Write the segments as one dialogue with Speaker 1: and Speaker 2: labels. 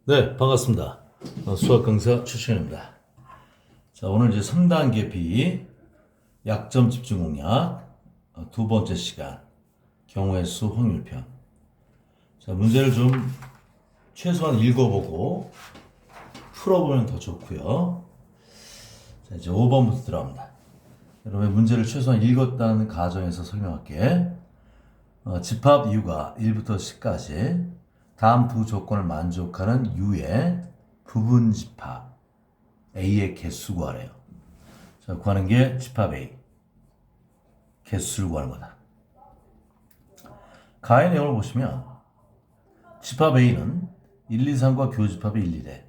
Speaker 1: 네, 반갑습니다. 수학 강사 최시현입니다. 자, 오늘 이제 3단계 B 약점 집중 공략 두 번째 시간 경우의 수 확률편. 자, 문제를 좀 최소한 읽어보고 풀어보면 더 좋고요. 자, 이제 5번부터 들어갑니다. 여러분 문제를 최소한 읽었다는 가정에서 설명할게. 집합 이유가 1부터 10까지 다음 두 조건을 만족하는 U의 부분 집합 A의 개수 구하래요. 자, 구하는 게 집합 A. 개수를 구하는 거다. 가의 내용을 보시면 집합 A는 1, 2, 3과 교집합이 1, 2래.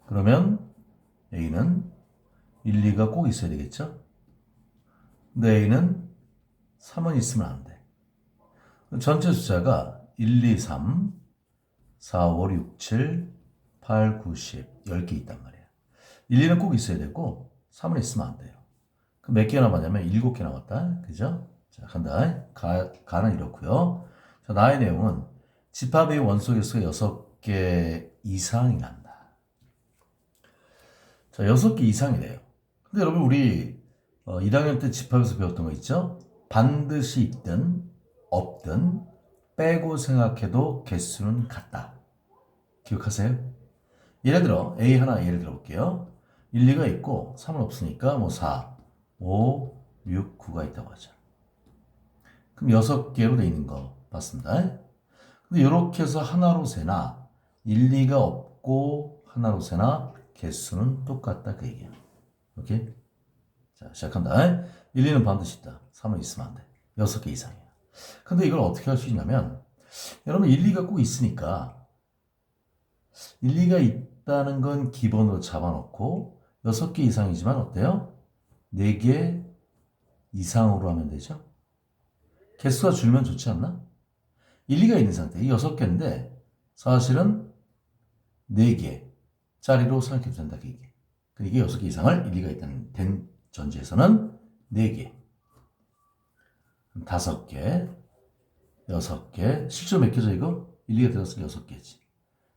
Speaker 1: 그러면 A는 1, 2가 꼭 있어야 되겠죠? 근데 A는 3은 있으면 안 돼. 전체 숫자가 1, 2, 3, 4, 5, 6, 7, 8, 9, 10, 10개 있단 말이야. 1, 2는 꼭 있어야 되고 3은 있으면 안 돼요. 그럼 몇 개 남았냐면 7개 남았다. 그죠? 자, 간다. 가는 이렇고요. 자, 나의 내용은 집합의 원소 개수가 6개 이상이 난다. 자, 6개 이상이래요. 근데 여러분 우리 1학년 때 집합에서 배웠던 거 있죠? 반드시 있든 없든 빼고 생각해도 개수는 같다. 기억하세요? 예를 들어 A 하나 예를 들어 볼게요. 1, 2가 있고 3은 없으니까 뭐 4, 5, 6, 9가 있다고 하죠. 그럼 6개로 돼 있는 거 봤습니다. 근데 이렇게 해서 하나로 세나 1, 2가 없고 하나로 세나 개수는 똑같다 그 얘기야. 오케이? 자, 시작한다. 1, 2는 반드시 있다. 3은 있으면 안 돼. 6개 이상이야. 근데 이걸 어떻게 할 수 있냐면 여러분 1, 2가 꼭 있으니까 1, 2가 있다는 건 기본으로 잡아놓고 6개 이상이지만 어때요? 4개 이상으로 하면 되죠? 개수가 줄면 좋지 않나? 1, 2가 있는 상태. 이 6개인데 사실은 4개짜리로 생각해도 된다. 이게. 이게 6개 이상을 1, 2가 있다는 된 전제에서는 4개, 5개, 6개. 실전 몇 개죠 이거? 1, 2가 들어갔으니까 6개지.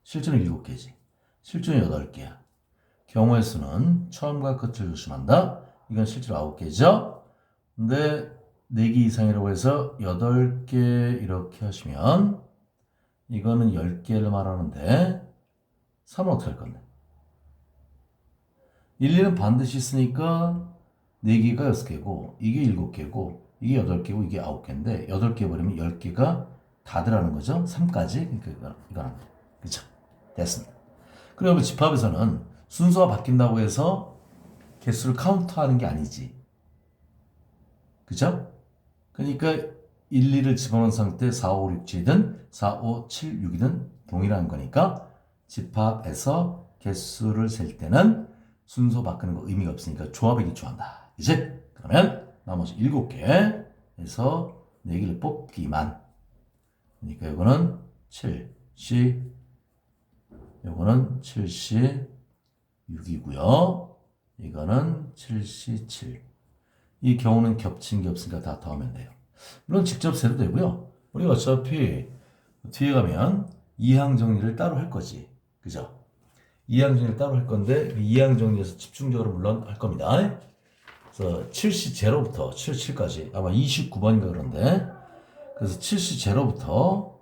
Speaker 1: 실전은 7개지. 실전은 8개야. 경우의 수는 처음과 끝을 조심한다. 이건 실제로 9개죠. 근데 4개 이상이라고 해서 8개 이렇게 하시면 이거는 10개를 말하는데 3은 어떻게 할 건데? 1, 2는 반드시 있으니까 4개가 6개고 이게 7개고 이게 8개고 이게 9개인데 8개 버리면 10개가 다 들어가는 거죠. 3까지. 그러니까 이거는 그렇죠. 됐습니다. 그리고 집합에서는 순서가 바뀐다고 해서 개수를 카운트하는 게 아니지. 그죠? 그러니까 1, 2를 집어넣은 상태 4, 5, 6, 7이든 4, 5, 7, 6이든 동일한 거니까 집합에서 개수를 셀 때는 순서 바꾸는 거 의미가 없으니까 조합에 기초한다. 이제 그러면 나머지 7개에서 4개를 뽑기만. 그러니까 이거는 7C, 이거는 7C6이고요. 이거는 7C7. 이 경우는 겹친 게 없으니까 다 더하면 돼요. 물론 직접 세도 되고요. 우리가 어차피 뒤에 가면 이항 정리를 따로 할 거지. 그죠? 이항 정리를 따로 할 건데 이항 정리에서 집중적으로 물론 할 겁니다. 그래서 7C0부터 77까지 아마 29번인가 그런데 그래서 7C0부터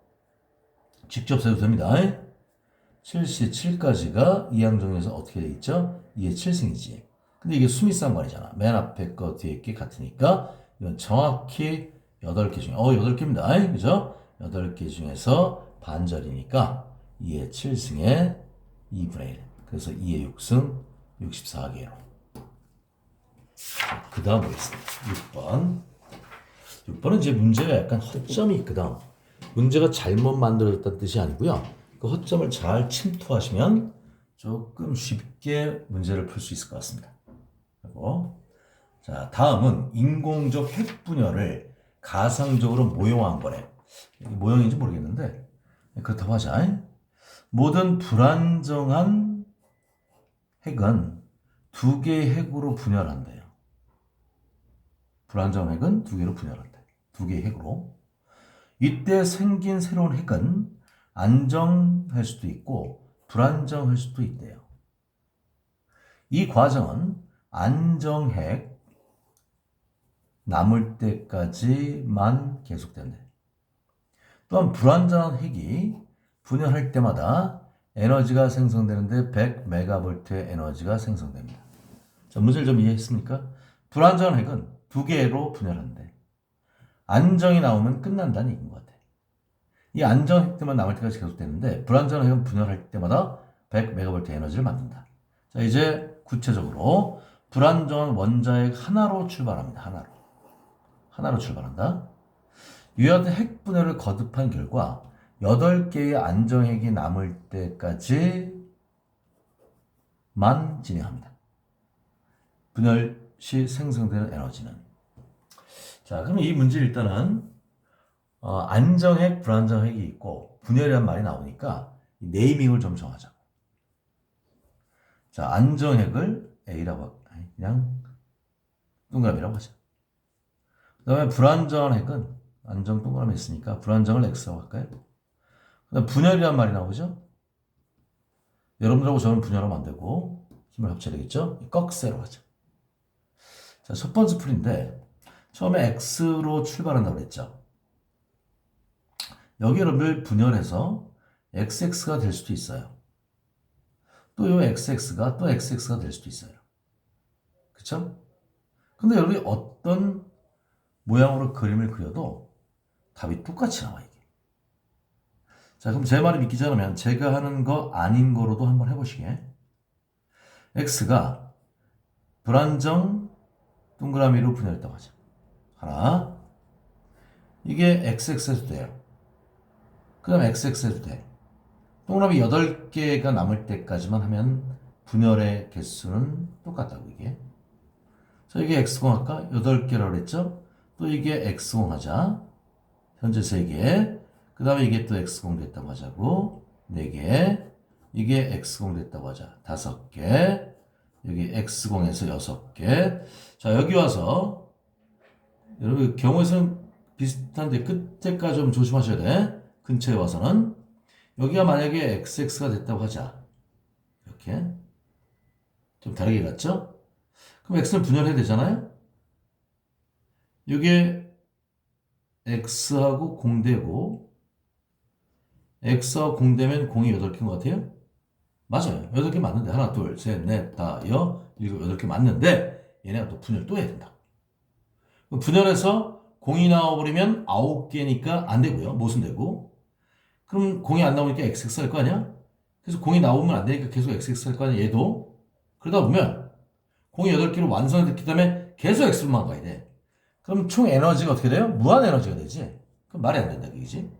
Speaker 1: 직접 세도 됩니다. 7C7까지가 이항 정리에서 어떻게 돼 있죠? 2의 7승이지. 근데 이게 수미상관이잖아. 맨 앞에 거 뒤에 게 같으니까 이건 정확히 8개 중에 8개입니다. 그죠? 8개 중에서 반절이니까 2의 7승에 2분의 1. 그래서 2의 6승 64개로. 그 다음 보겠습니다. 6번. 6번은 이제 문제가 약간 허점이 있거든. 문제가 잘못 만들어졌다는 뜻이 아니고요. 그 허점을 잘 침투하시면 조금 쉽게 문제를 풀 수 있을 것 같습니다. 그리고 자, 다음은 인공적 핵분열을 가상적으로 모형화한 거래. 이게 모형인지 모르겠는데 그렇다고 하자. 모든 불안정한 핵은 2개의 핵으로 분열한대요. 불안정한 핵은 2개로 분열한대. 2개의 핵으로. 이때 생긴 새로운 핵은 안정할 수도 있고 불안정할 수도 있대요. 이 과정은 안정핵 남을 때까지만 계속된대. 또한 불안정한 핵이 분열할 때마다 에너지가 생성되는데 100메가볼트의 에너지가 생성됩니다. 자, 문제를 좀 이해했습니까? 불안정한 핵은 두 개로 분열하는데 안정이 나오면 끝난다는 얘기인 것 같아요. 이 안정핵들만 남을 때까지 계속되는데 불안정한 핵은 분열할 때마다 100메가볼트 에너지를 만든다. 자, 이제 구체적으로 불안정한 원자핵 하나로 출발합니다. 하나로 출발한다. 이와 같은 핵 분열을 거듭한 결과 8개의 안정핵이 남을 때까지만 진행합니다. 분열 시 생성되는 에너지는. 자, 그럼 이 문제 일단은 안정핵, 불안정핵이 있고 분열이란 말이 나오니까 네이밍을 좀 정하자. 자, 안정핵을 A라고 그냥 동그라미라고 하자. 그 다음에 불안정한 핵은 안정 동그라미 있으니까 불안정을 X라고 할까요? 그 다음 분열이란 말이 나오죠? 여러분들하고 저는 분열하면 안 되고 힘을 합쳐야 되겠죠? 꺽쇠로 하자. 자, 첫 번째 풀인데 처음에 X로 출발한다고 그랬죠? 여기 여러분들 분열해서 XX가 될 수도 있어요. 또 이 XX가 또 XX가 될 수도 있어요. 그쵸? 근데 여러분이 어떤 모양으로 그림을 그려도 답이 똑같이 나와, 이게. 자, 그럼 제 말을 믿기지 않으면 제가 하는 거 아닌 거로도 한번 해보시게. X가 불안정 동그라미로 분열했다고 하죠. 하나. 이게 XX해도 돼요. 그 다음에 XX해도 돼. 동그라미 8개가 남을 때까지만 하면 분열의 개수는 똑같다고, 이게. 자, 이게 X공 할까? 8개라고 그랬죠? 또 이게 X공 하자. 현재 3개. 그 다음에 이게 또 X공 됐다고 하자고. 4개. 이게 X공 됐다고 하자. 5개. 여기 X공에서 6개. 자, 여기 와서 여러분 경우에서는 비슷한데 끝에까지 좀 조심하셔야 돼. 근처에 와서는. 여기가 만약에 XX가 됐다고 하자. 이렇게. 좀 다르게 갔죠? 그럼 X는 분열해야 되잖아요? 이게 X하고 공되고, X하고 공되면 공이 8개인 것 같아요? 맞아요. 8개 맞는데. 하나, 둘, 셋, 넷, 다, 여, 일곱, 8개 맞는데, 얘네가 또 분열 또 해야 된다. 분열해서 공이 나와버리면 9개니까 안 되고요. 못은 되고. 그럼 공이 안 나오니까 XX 할 거 아니야? 그래서 공이 나오면 안 되니까 계속 XX 할 거 아니야, 얘도. 그러다 보면 공이 8개로 완성이 됐기 때문에 계속 X만 가야 돼. 그럼 총 에너지가 어떻게 돼요? 무한 에너지가 되지. 그럼 말이 안 된다, 그지?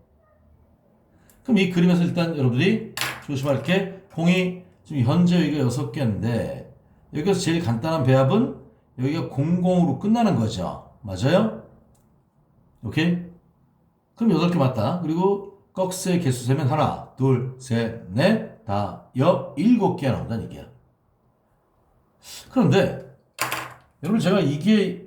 Speaker 1: 그럼 이 그림에서 일단 여러분들이 조심할 게 공이 지금 현재 여기가 6개인데 여기서 제일 간단한 배합은 여기가 00으로 끝나는 거죠. 맞아요? 오케이? 그럼 8개 맞다. 그리고 꺽쇠 개수 세면 하나, 둘, 셋, 넷, 다, 7개가 나온다는 얘기야. 그런데 여러분 제가 이게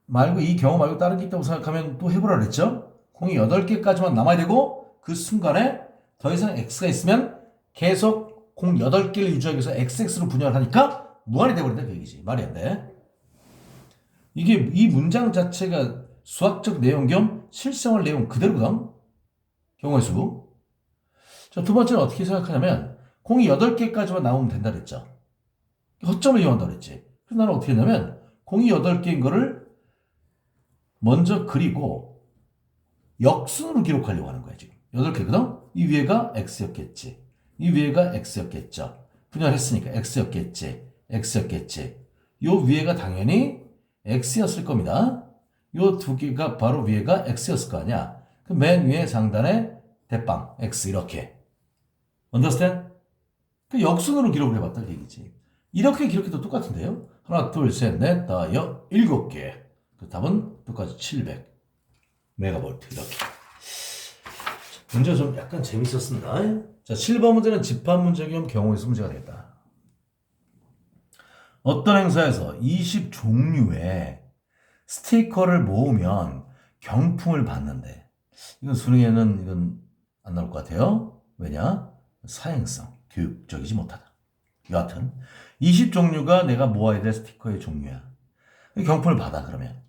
Speaker 1: 말고 이 경우 말고 다른 게 있다고 생각하면 또 해보라 그랬죠? 공이 8개까지만 남아야 되고 그 순간에 더 이상 X가 있으면 계속 공 8개를 유지하기 위해서 XX로 분열하니까 무한이 되버린다 그 얘기지. 말이 안 돼. 이게 이 문장 자체가 수학적 내용 겸 실생활 내용 그대로거든. 경우의 수. 자, 두 번째는 어떻게 생각하냐면 공이 8개까지만 나오면 된다 그랬죠. 허점을 이용한다 그랬지. 그래서 나는 어떻게 했냐면 공이 8개인 거를 먼저 그리고 역순으로 기록하려고 하는 거야, 지금. 8개거든? 이 위에가 X였겠지. 이 위에가 X였겠죠. 분열했으니까 X였겠지. X였겠지. 요 위에가 당연히 X였을 겁니다. 요 두 개가 바로 위에가 X였을 거 아니야. 그럼 맨 위에 상단에 대빵 X 이렇게. Understand? 그 역순으로 기록을 해봤다 그 얘기지. 이렇게 기록해도 똑같은데요. 하나, 둘, 셋, 넷, 다, 7개. 그 답은 똑같이 700 메가볼트 이렇게. 문제가 좀 약간 재밌었습니다. 자, 7번 문제는 집합 문제 겸 경우에서 문제가 되겠다. 어떤 행사에서 20 종류의 스티커를 모으면 경품을 받는데 이건 수능에는 이건 안 나올 것 같아요. 왜냐? 사행성. 교육적이지 못하다. 여하튼 20종류가 내가 모아야 될 스티커의 종류야. 경품을 받아 그러면.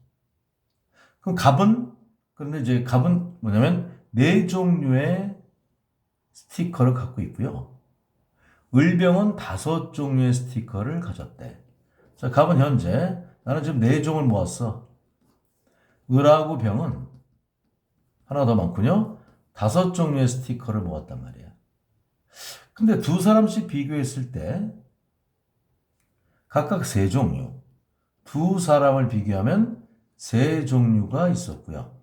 Speaker 1: 그럼 갑은 그런데 이제 갑은 뭐냐면 4종류의 스티커를 갖고 있고요. 을병은 5종류의 스티커를 가졌대. 자, 갑은 현재 나는 지금 4종을 모았어. 을하고 병은 하나 더 많군요. 5종류의 스티커를 모았단 말이야. 근데 두 사람씩 비교했을 때 각각 3종류. 두 사람을 비교하면 3종류가 있었고요.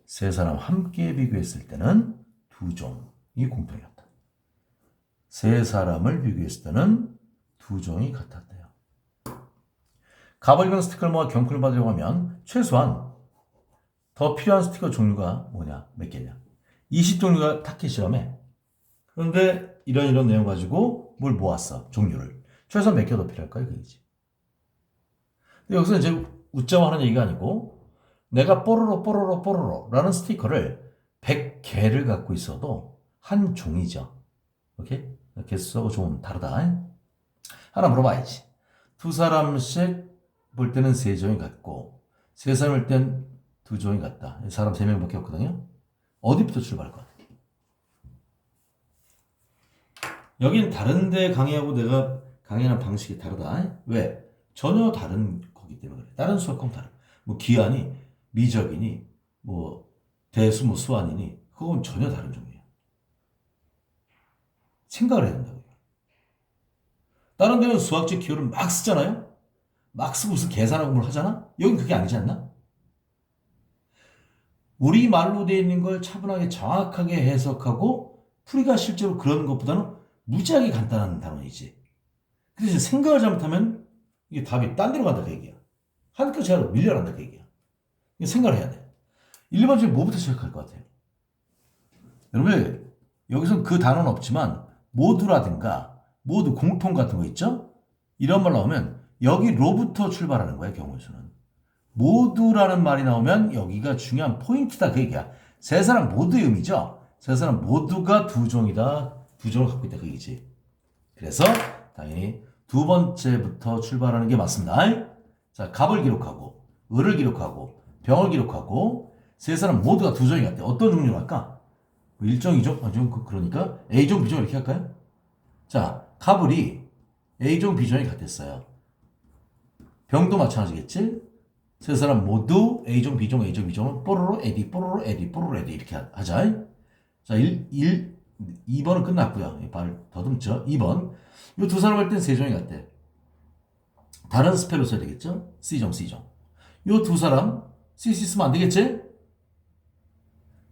Speaker 1: 3사람 함께 비교했을 때는 2종이 공통이었다. 3사람을 비교했을 때는 2종이 같았대요. 갑을병 스티커를 모아 경품을 받으려고 하면 최소한 더 필요한 스티커 종류가 뭐냐? 몇 개냐? 20종류가 타켓이라며. 그런데 이런 내용 가지고 뭘 모았어? 종류를. 최소한 몇 개 더 필요할까요? 그거지. 여기서 이제 웃자고 하는 얘기가 아니고 내가 뽀로로라는 스티커를 100개를 갖고 있어도 한 종이죠. 오케이? 개수하고 종은 다르다. 하나 물어봐야지. 두 사람씩 볼 때는 3종이 같고 3사람 볼 때는 2종이 같다. 사람 3명밖에 없거든요. 어디부터 출발할 것 같아? 여긴 다른데 강의하고 내가 강의하는 방식이 다르다. 왜? 전혀 다른 거기 때문에 그래. 다른 수학과는 다르. 뭐 기하니, 미적이니, 뭐 대수, 뭐 수완이니 그건 전혀 다른 종류야. 생각을 해야 된다고요. 다른 데는 수학적 기호를 막 쓰잖아요. 막 쓰고 무슨 계산하고 뭘 하잖아. 여긴 그게 아니지 않나? 우리 말로 되어 있는 걸 차분하게 정확하게 해석하고 풀이가 실제로 그런 것보다는 무지하게 간단한 단원이지. 그래서 생각을 잘못하면 이게 답이 딴 데로 간다 그 얘기야. 한 끗 차이로 밀려난다 그 얘기야. 생각을 해야 돼. 일반적으로 뭐부터 시작할 것 같아요? 여러분 여기서 그 단어는 없지만 모두라든가 모두 공통 같은 거 있죠? 이런 말 나오면 여기로부터 출발하는 거야 경우의 수는. 모두라는 말이 나오면 여기가 중요한 포인트다 그 얘기야. 3사람 모두의 의미죠. 3사람 모두가 2종이다. 2종을 갖고 있다 그 얘기지. 그래서 당연히 2번째부터 출발하는 게 맞습니다. 자, 갑을 기록하고 을을 기록하고 병을 기록하고 3사람 모두가 2종이 같대. 어떤 종류로 할까? 1종, 2종? 그러니까 A종, B종 이렇게 할까요? 자, 갑을이 A종, B종이 같았어요. 병도 마찬가지겠지? 3사람 모두 A종, B종, A종, B종은 뽀로로, 에디, 뽀로로, 에디, 뽀로로, 에디 이렇게 하자. 자, 2번은 끝났고요. 발을 더듬죠. 2번. 이 두 사람 할 땐 3종이 같대. 다른 스펠로 써야 되겠죠? C종, C종. 이 두 사람 C 쓰면 안 되겠지?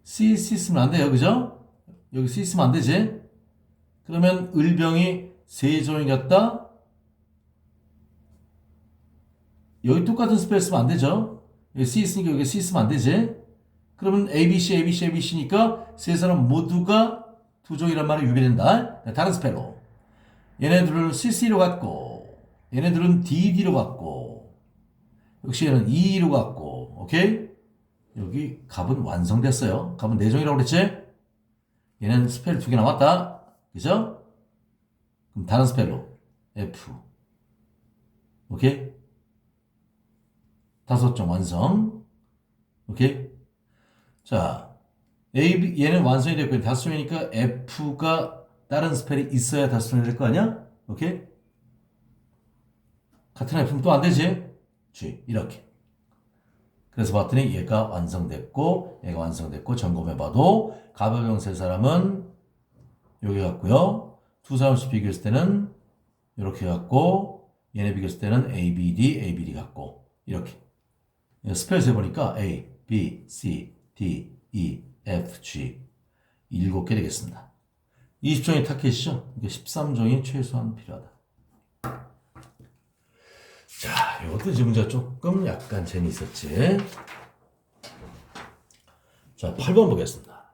Speaker 1: C 쓰면 안 돼요. 그죠? 여기 C 쓰면 안 되지? 그러면 을병이 3종이 같다. 여기 똑같은 스펠 쓰면 안 되죠? 여기 C 있으니까 여기 C 쓰면 안 되지? 그러면 ABC니까 3사람 모두가 2종이란 말이 유배된다. 다른 스펠로. 얘네들은 CC로 갔고, 얘네들은 DD로 갔고, 역시 얘는 E로 갔고, 오케이? 여기 갑은 완성됐어요. 갑은 4종이라고 그랬지? 얘는 스펠 2개 남았다. 그죠? 그럼 다른 스펠로. F. 오케이? 5종 완성. 오케이? 자, 얘는 완성이 됐고, 5종이니까 F가 다른 스펠이 있어야 5종이 될 거 아니야? 오케이? 같은 F는 또 안 되지? G. 이렇게. 그래서 봤더니 얘가 완성됐고, 점검해봐도, 갑을병 3사람은 여기 같고요. 두 사람씩 비교했을 때는 이렇게 같고, 얘네 비교했을 때는 ABD 같고, 이렇게. 스펠 세보니까 A, B, C, D, E, F, G 7개 되겠습니다. 20종이 타켓이죠? 이게 13종이 최소한 필요하다. 자, 이것도 지금 조금 약간 재미있었지. 자, 8번 보겠습니다.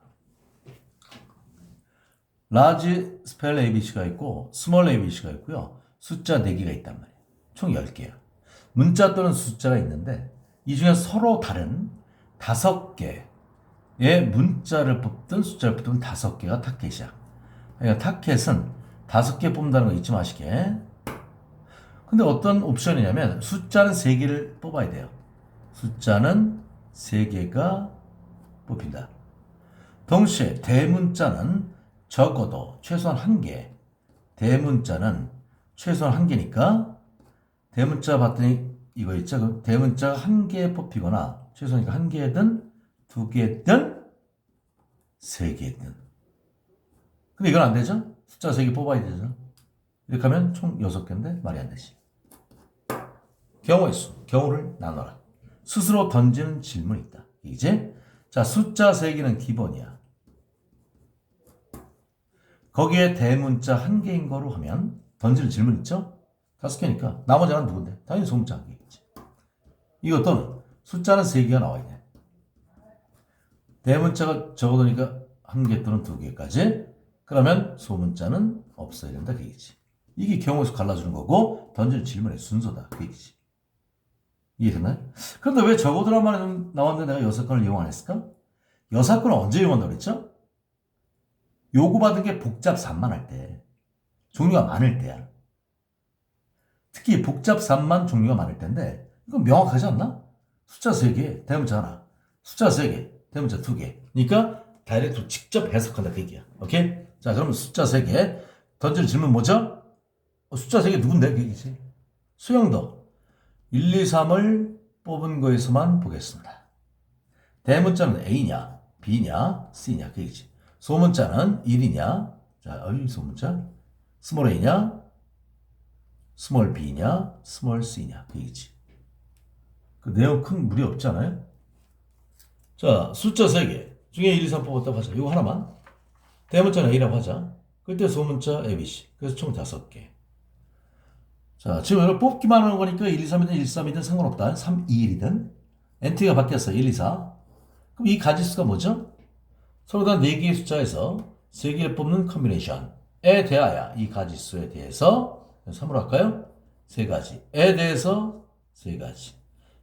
Speaker 1: 라지 스펠 ABC가 있고 스몰 ABC가 있고요. 숫자 4개가 있단 말이에요. 총 10개야. 문자 또는 숫자가 있는데 이 중에 서로 다른 5개의 문자를 뽑든 숫자를 뽑든 5개가 타켓이야. 그러니까 타켓은 5개 뽑는다는 거 잊지 마시게. 근데 어떤 옵션이냐면 숫자는 3개를 뽑아야 돼요. 숫자는 3개가 뽑힌다. 동시에 대문자는 적어도 최소한 1개. 대문자는 최소한 1개니까 대문자 봤더니 이거 있죠? 그럼 대문자가 1개 뽑히거나 최소하니까 1개든 2개든 3개든. 근데 이건 안 되죠? 숫자 3개 뽑아야 되죠? 이렇게 하면 총 6개인데 말이 안 되지. 경우의 수, 경우를 나눠라. 스스로 던지는 질문이 있다. 이제 자 숫자 3개는 기본이야. 거기에 대문자 1개인 거로 하면 던지는 질문 있죠? 5개니까 나머지 하나는 누군데? 당연히 소문자 1개겠지. 이것도는 숫자는 3개가 나와야 돼. 대문자가 적어두니까 1개 또는 2개까지. 그러면 소문자는 없어야 된다. 그 얘기지. 이게 경우에서 갈라주는 거고 던지는 질문의 순서다. 그 얘기지. 이해됐나요? 그런데 왜 적어두란만 나왔는데 내가 여사건을 이용 안 했을까? 여사건을 언제 이용한다고 그랬죠? 요구받은 게 복잡 산만 할 때. 종류가 많을 때야. 특히 복잡 산만 종류가 많을 때인데 이건 명확하지 않나? 숫자 3개, 대문자 하나. 숫자 3개, 대문자 2개. 그러니까 다이렉트로 직접 해석한다 그 얘기야. 오케이? 자, 그러면 숫자 3개. 던질 질문 뭐죠? 숫자 3개 누군데? 그 얘기지. 수영도 1, 2, 3을 뽑은 거에서만 보겠습니다. 대문자는 A냐, B냐, C냐 그 얘기지. 소문자는 1이냐, 자, 소문자, 스몰 A냐, 스몰 B냐, 스몰 C냐 그 얘기지. 그 내용 큰 무리 없지 않아요? 자, 숫자 3개 중에 1, 2, 3 뽑았다고 하자. 이거 하나만. 대문자는 A라고 하자. 그때 소문자 ABC. 그래서 총 5개. 자, 지금 이걸 뽑기만 하는 거니까 1, 2, 3이든 1, 3이든 상관없다. 3, 2, 1이든. 엔트리가 바뀌었어. 1, 2, 4. 그럼 이 가지수가 뭐죠? 서로 다 4개의 숫자에서 3개를 뽑는 컨비네이션에 대하여 이 가지수에 대해서 3으로 할까요? 3가지에 대해서 3가지.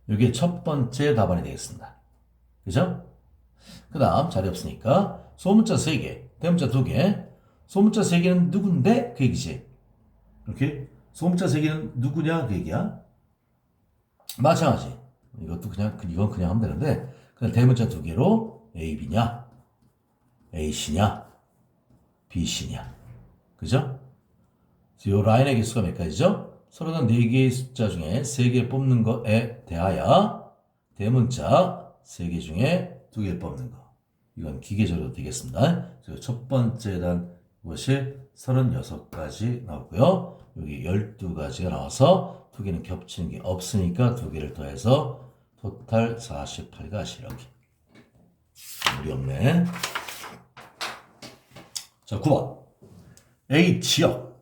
Speaker 1: 이게 첫 번째 답안이 되겠습니다. 그죠? 그 다음 자리 없으니까 소문자 3개, 대문자 2개. 소문자 3개는 누군데? 그 얘기지. 이렇게 소문자 3개는 누구냐? 그 얘기야. 마찬가지. 이것도 이건 그냥 하면 되는데 그냥 대문자 2개로 A, B냐? A씨냐? B씨냐? 그죠? 이 라인의 개수가 몇 가지죠? 서로 다 4개의 숫자 중에 3개 뽑는 거에 대하여 대문자 3개 중에 2개 뽑는 거. 이건 기계적으로 되겠습니다. 그래서 첫 번째 단 것이 36가지 나오고요. 여기 12가지가 나와서 2개는 겹치는 게 없으니까 2개를 더해서 토탈 48가지 이렇게. 무리 없네. 자, 9번. A 지역.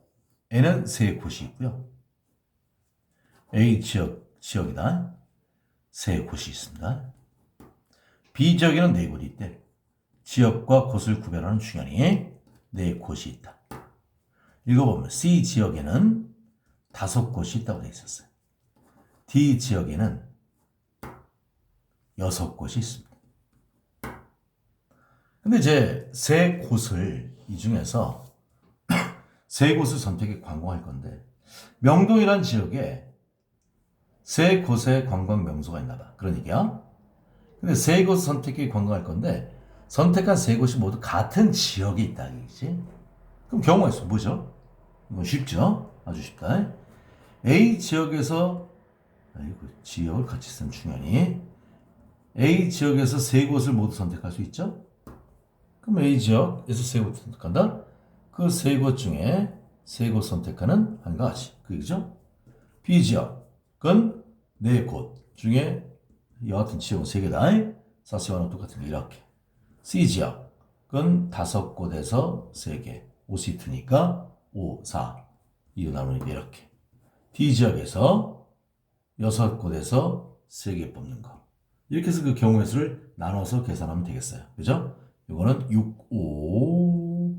Speaker 1: N은 3곳이 있고요. A 지역이다. 3곳이 있습니다. B 지역에는 4곳이 있대. 지역과 곳을 구별하는 중요한이 4곳이 있다. 읽어보면 C 지역에는 5곳이 있다고 되어 있었어요. D 지역에는 6곳이 있습니다. 근데 이제 3곳을 이 중에서 3곳을 선택해 관광할 건데 명동이란 지역에 3곳의 관광 명소가 있나 봐. 그런 얘기야. 근데 3곳을 선택해 관광할 건데 선택한 3곳이 모두 같은 지역에 있다. 얘기지. 그럼 경우가 있어. 뭐죠? 이건 쉽죠? 아주 쉽다. A 지역에서 지역을 같이 쓰면 중요하니 A 지역에서 3곳을 모두 선택할 수 있죠? 그럼 A 지역에서 3곳 선택한다? 그 3곳 중에 3곳 선택하는 한 가지. 그죠? B 지역은 4곳 중에 여하튼 지역은 3개다. 사시와는 똑같은 게 이렇게. C 지역은 5곳에서 3개. 5시트니까 5, 4. 이거 나누니까 이렇게. D 지역에서 6곳에서 3개 뽑는 거. 이렇게 해서 그 경우의 수를 나눠서 계산하면 되겠어요. 그죠? 이거는 6, 5,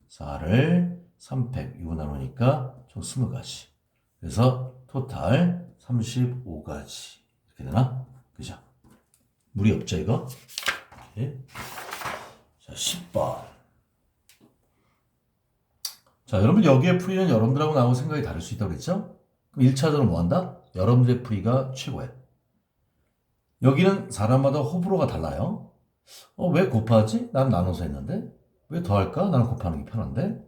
Speaker 1: 4를 3팩. 이거 나누니까 총 20가지. 그래서 토탈 35가지. 이렇게 되나? 그죠? 무리 없죠, 이거? 예? 자, 10번. 자, 여러분 여기에 풀이는 여러분들하고 나하고 생각이 다를 수 있다고 그랬죠? 그럼 1차적으로 뭐 한다? 여러분들의 풀이가 최고야. 여기는 사람마다 호불호가 달라요. 왜 곱하지? 난 나눠서 했는데. 왜 더할까? 나는 곱하는 게 편한데.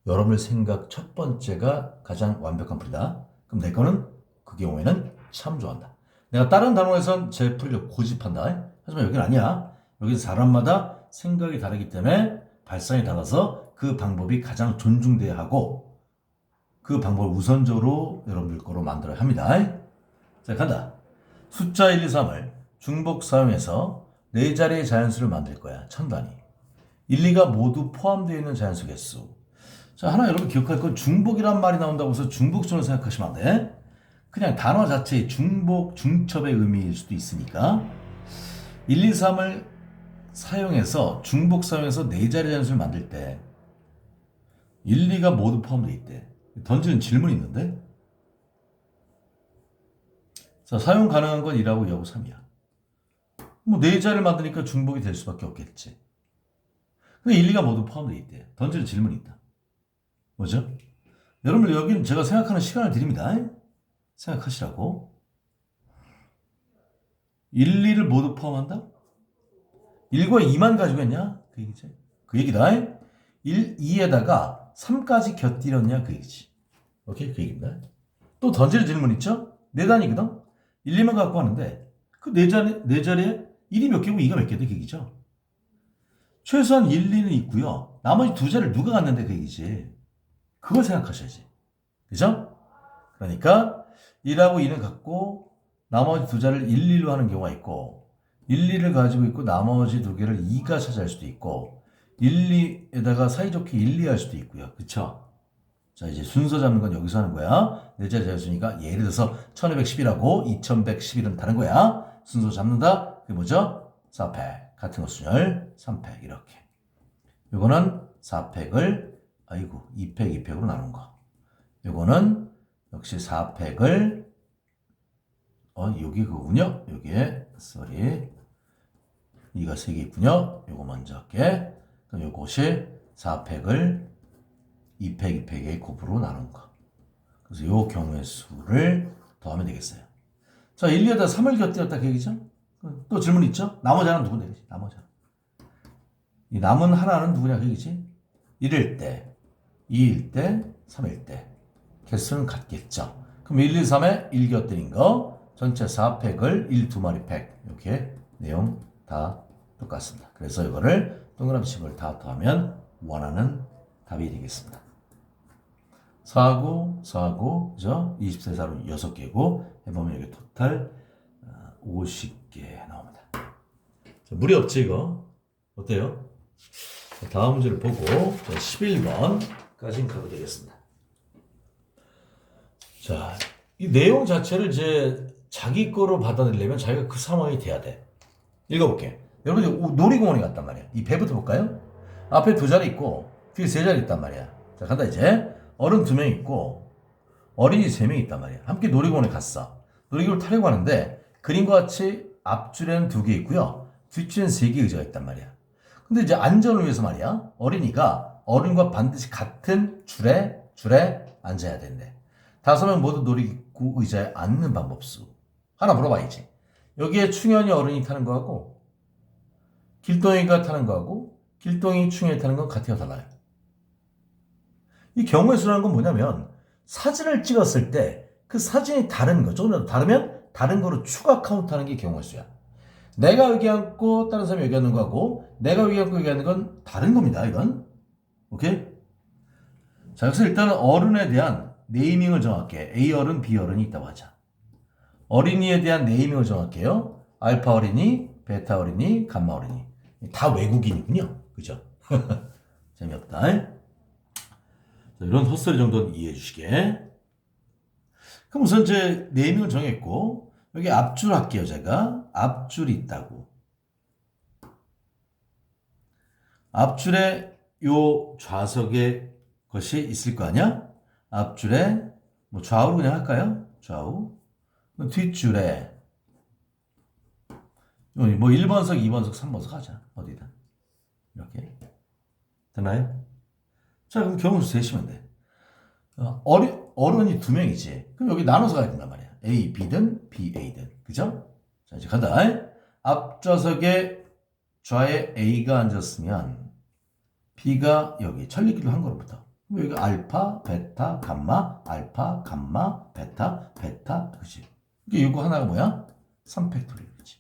Speaker 1: 여러분의 생각 첫 번째가 가장 완벽한 풀이다. 그럼 내 거는 그 경우에는 참 좋아한다. 내가 다른 단원에선 제 풀이를 고집한다. 하지만 여기는 아니야. 여기는 사람마다 생각이 다르기 때문에 발상이 달라서 그 방법이 가장 존중돼야 하고 그 방법을 우선적으로 여러분들 거로 만들어야 합니다. 자, 간다. 숫자 1, 2, 3을 중복 사용해서 네 자리의 자연수를 만들 거야. 천 단위. 1, 2가 모두 포함되어 있는 자연수 개수. 자, 하나 여러분 기억할 건 중복이란 말이 나온다고 해서 중복수로 생각하시면 안 돼. 그냥 단어 자체의 중복, 중첩의 의미일 수도 있으니까 1, 2, 3을 사용해서 중복 사용해서 네 자리 자연수를 만들 때 1, 2가 모두 포함되어 있대. 던지는 질문이 있는데 자, 사용 가능한 건 1하고 2하고 3이야. 뭐 네 자리를 만드니까 중복이 될 수밖에 없겠지. 근데 1, 2가 모두 포함되어 있대. 던지는 질문이 있다. 뭐죠? 여러분 여기는 제가 생각하는 시간을 드립니다. 생각하시라고. 1, 2를 모두 포함한다? 1과 2만 가지고 했냐? 그 얘기지. 그 얘기다. 1, 2에다가 3까지 곁들였냐? 그 얘기지. 오케이? 그 얘기입니다. 또 던질 질문 있죠? 네 단위거든? 1, 2만 갖고 하는데 그 네 자리에 1이 몇 개고 2가 몇 개다? 그 얘기죠. 최소한 1, 2는 있고요. 나머지 두 자리를 누가 갖는데 그 얘기지. 그걸 생각하셔야지. 그죠? 그러니까 1하고 2는 갖고 나머지 두 자리를 1, 2로 하는 경우가 있고 1, 2를 가지고 있고 나머지 두 개를 2가 차지할 수도 있고 1, 2에다가 사이좋게 1, 2 할 수도 있고요. 그쵸? 자, 이제 순서 잡는 건 여기서 하는 거야. 네 자리 자연수니까 예를 들어서 1210이라고 2111은 다른 거야. 순서 잡는다. 그게 뭐죠? 4팩. 같은 거 순열 3팩 이렇게. 요거는 4팩을 아이고 2팩 2팩으로 나눈 거. 요거는 역시 4팩을 여기 그거군요. 여기에 쏘리 2가 3개 있군요. 요거 먼저 할게. 그럼 요것이 4팩을 2팩 2팩의 곱으로 나눈 거. 그래서 요 경우의 수를 더하면 되겠어요. 자, 1, 2에다 3을 곁들였다 그 얘기죠? 또 질문 있죠? 나머지 하나는 누군데? 그지? 나머지 하나. 이 남은 하나는 누구냐 그 얘기지? 1일 때, 2일 때, 3일 때. 개수는 같겠죠. 그럼 1, 2, 3에 1 곁들인 거 전체 4팩을 1, 2마리 팩 이렇게 내용 다 똑같습니다. 그래서 이거를 동그라미 칩을 다 더하면 원하는 답이 되겠습니다. 4하고 4하고 그죠? 20세 4로 6개고 해보면 여기 토탈 50개 나옵니다. 자, 무리 없지 이거? 어때요? 다음 문제를 보고 11번까지 가도 되겠습니다. 자, 이 내용 자체를 이제 자기 거로 받아들이려면 자기가 그 상황이 돼야 돼. 읽어볼게. 여러분들 놀이공원에 갔단 말이야. 이 배부터 볼까요? 앞에 두 자리 있고 뒤에 세 자리 있단 말이야. 자, 간다 이제. 어른 2명 있고 어린이 3명 있단 말이야. 함께 놀이공원에 갔어. 놀이기구를 타려고 하는데 그림과 같이 앞줄에는 2개 있고요. 뒷줄에는 3개 의자가 있단 말이야. 근데 이제 안전을 위해서 말이야. 어린이가 어른과 반드시 같은 줄에 앉아야 된대. 5명 모두 놀이기구 의자에 앉는 방법수. 하나 물어봐야지. 여기에 충현이 어른이 타는 거하고 길동이가 타는 거하고 길동이 충현이 타는 건 같아요, 달라요? 이 경우의 수라는 건 뭐냐면 사진을 찍었을 때 그 사진이 다른 거, 조금이라도 다르면 다른 거로 추가 카운트하는 게 경우의 수야. 내가 여기 앉고 다른 사람이 여기 앉는 거하고 내가 여기 앉고 여기 앉는 건 다른 겁니다. 이건. 오케이? 자, 그래서 일단은 어른에 대한 네이밍을 정할게. A 어른, B 어른이 있다고 하자. 어린이에 대한 네이밍을 정할게요. 알파 어린이, 베타 어린이, 감마 어린이. 다 외국인이군요. 그죠? 재미없다. 자, 이런 헛소리 정도는 이해해 주시게. 그럼 우선 이제 네이밍을 정했고 여기 앞줄 할게요. 제가 앞줄이 있다고. 앞줄에 요 좌석에 것이 있을 거 아니야? 앞줄에 뭐 좌우로 그냥 할까요? 좌우. 뒷줄에 뭐 1번석, 2번석, 3번석 하자. 어디다. 이렇게. 되나요? 자, 그럼 경우수 세시면 돼. 어른이 두 명이지. 그럼 여기 나눠서 가야 된단 말이야. A, B든 B, A든. 그죠? 자, 이제 간다. 앞좌석에 좌에 A가 앉았으면 B가 여기 천리길로 한 걸음부터. 그럼 여기 알파, 베타, 감마, 알파, 감마, 베타, 베타. 그치? 이게 이거 하나가 뭐야? 3팩토리얼. 그치?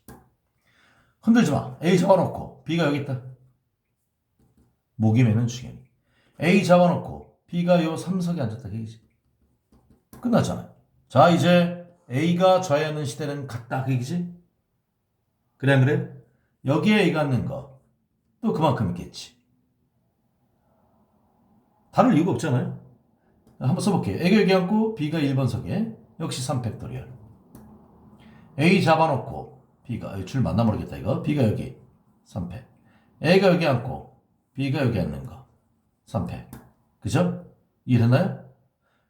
Speaker 1: 흔들지 마. A 잡아놓고 B가 여기 있다. 목이 매는 중요해. A 잡아놓고 B가 요 3석에 앉았다. 그지? 끝났잖아. 자, 이제 A가 좌에 앉는 시대는 같다. 그지? 그래, 안 그래? 여기에 A가 앉는 거 또 그만큼 있겠지. 다를 이유가 없잖아요. 한번 써볼게요. A가 여기 앉고 B가 1번석에 역시 3팩토리얼. A 잡아놓고 B가 줄 만나 모르겠다 이거. B가 여기 3팩. A가 여기 앉고 B가 여기 앉는 거 3팩. 그죠? 이해됐나요?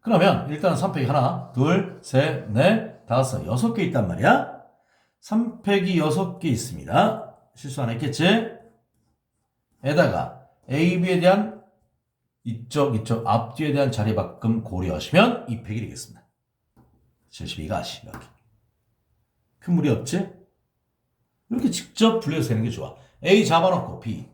Speaker 1: 그러면 일단 3팩이 하나, 둘, 셋, 넷, 다섯, 6개 있단 말이야. 3팩이 6개 있습니다. 실수 안 했겠지? 에다가 A, B에 대한 이쪽 앞뒤에 대한 자리바꿈 고려하시면 이 팩이 되겠습니다. 72가 아시 여기. 큰 무리 없지? 이렇게 직접 분리해서 되는 게 좋아. A 잡아놓고 B,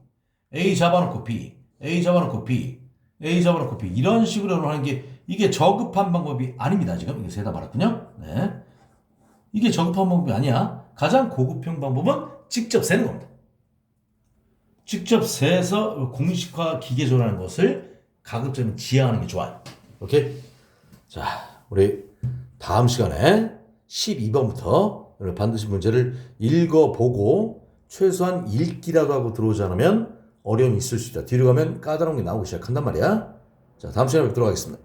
Speaker 1: A 잡아놓고 B, A 잡아놓고 B, A 잡아놓고 B 이런 식으로 하는 게 이게 저급한 방법이 아닙니다. 지금 이게 세다 말았군요. 네, 이게 저급한 방법이 아니야. 가장 고급형 방법은 직접 세는 겁니다. 직접 세서 공식화 기계조라는 것을 가급적이면 지향하는 게 좋아요. 오케이? 자, 우리 다음 시간에 12번부터 반드시 문제를 읽어보고 최소한 읽기라도 하고 들어오지 않으면 어려움이 있을 수 있다. 뒤로 가면 까다로운 게 나오기 시작한단 말이야. 자, 다음 시간에 뵙도록 하겠습니다.